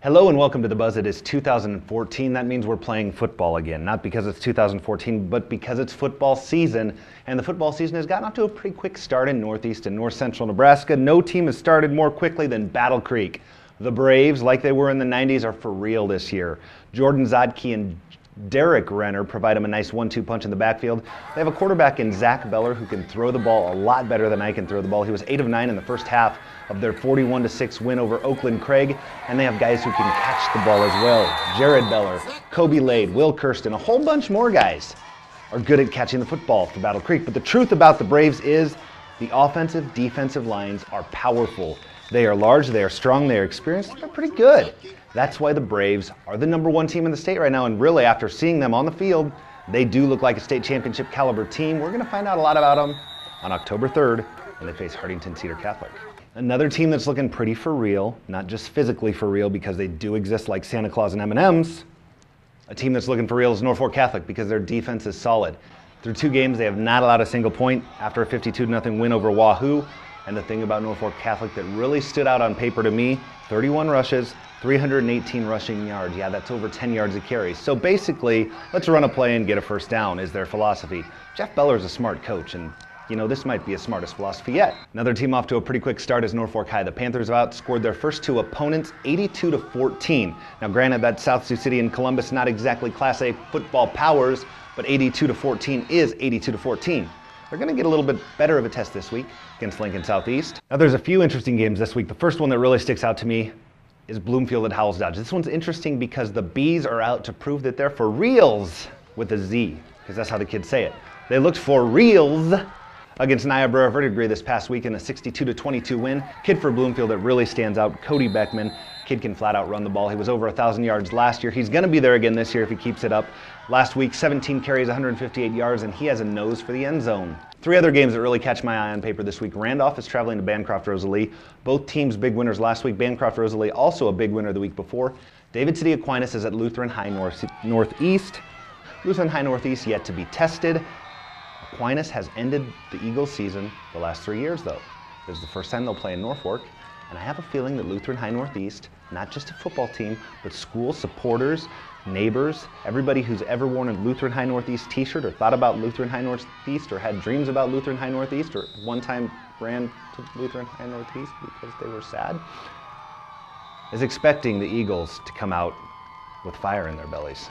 Hello and welcome to The Buzz. It is 2014. That means we're playing football again. Not because it's 2014, but because it's football season. And the football season has gotten off to a pretty quick start in Northeast and North Central Nebraska. No team has started more quickly than Battle Creek. The Braves, like they were in the 90s, are for real this year. Jordan Zodke and Derek Renner provide him a nice 1-2 punch in the backfield. They have a quarterback in Zach Beller who can throw the ball a lot better than I can throw the ball. He was 8 of 9 in the first half of their 41-6 win over Oakland Craig, and they have guys who can catch the ball as well. Jared Beller, Kobe Lade, Will Kirsten, a whole bunch more guys are good at catching the football for Battle Creek. But the truth about the Braves is the offensive, defensive lines are powerful. They are large, they are strong, they are experienced, they're pretty good. That's why the Braves are the #1 team in the state right now, and really after seeing them on the field, they do look like a state championship caliber team. We're going to find out a lot about them on October 3rd when they face Hartington Cedar Catholic. Another team that's looking pretty for real, not just physically for real because they do exist like Santa Claus and M&Ms. A team that's looking for real is Norfolk Catholic because their defense is solid. Through 2 games, they have not allowed a single point after a 52-0 win over Wahoo. And the thing about Norfolk Catholic that really stood out on paper to me, 31 rushes, 318 rushing yards. Yeah, that's over 10 yards a carry. So basically, let's run a play and get a first down is their philosophy. Jeff Beller is a smart coach, and you know, this might be his smartest philosophy yet. Another team off to a pretty quick start is Norfolk High. The Panthers have outscored their first 2 opponents 82-14. Now granted, that South Sioux City and Columbus, not exactly Class A football powers, but 82-14 is 82-14. They're going to get a little bit better of a test this week against Lincoln Southeast. Now there's a few interesting games this week. The first one that really sticks out to me is Bloomfield at Howells Dodge. This one's interesting because the Bees are out to prove that they're for reals with a Z, because that's how the kids say it. They looked for reals against Niobrara Verdigris this past week in a 62-22 win. Kid for Bloomfield that really stands out, Cody Beckman. Kid can flat out run the ball. He was over 1,000 yards last year. He's going to be there again this year if he keeps it up. Last week, 17 carries, 158 yards, and he has a nose for the end zone. 3 other games that really catch my eye on paper this week. Randolph is traveling to Bancroft-Rosalie. Both teams big winners last week. Bancroft-Rosalie also a big winner the week before. David City Aquinas is at Lutheran High Northeast. Lutheran High Northeast yet to be tested. Aquinas has ended the Eagles season the last 3 years though. This is the first time they'll play in Norfolk, and I have a feeling that Lutheran High Northeast, not just a football team, but school supporters, neighbors, everybody who's ever worn a Lutheran High Northeast t-shirt or thought about Lutheran High Northeast or had dreams about Lutheran High Northeast or one time ran to Lutheran High Northeast because they were sad, is expecting the Eagles to come out with fire in their bellies.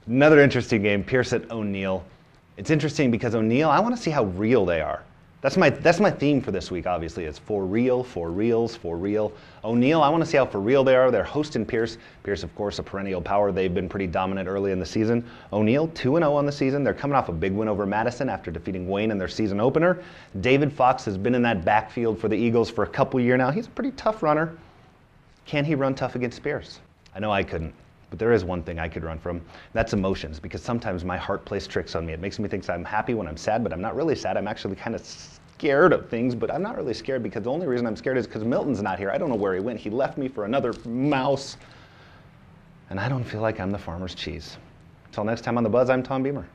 Another interesting game, Pierce at O'Neill. It's interesting because O'Neill, I want to see how real they are. That's my theme for this week, obviously. It's for real, for reals, for real. O'Neill, I want to see how for real they are. They're hosting Pierce. Pierce, of course, a perennial power. They've been pretty dominant early in the season. O'Neill, 2-0 on the season. They're coming off a big win over Madison after defeating Wayne in their season opener. David Fox has been in that backfield for the Eagles for a couple years now. He's a pretty tough runner. Can he run tough against Pierce? I know I couldn't. But there is one thing I could run from. That's emotions, because sometimes my heart plays tricks on me. It makes me think I'm happy when I'm sad, but I'm not really sad. I'm actually kind of scared of things, but I'm not really scared because the only reason I'm scared is because Milton's not here. I don't know where he went. He left me for another mouse, and I don't feel like I'm the farmer's cheese. Until next time on The Buzz, I'm Tom Beamer.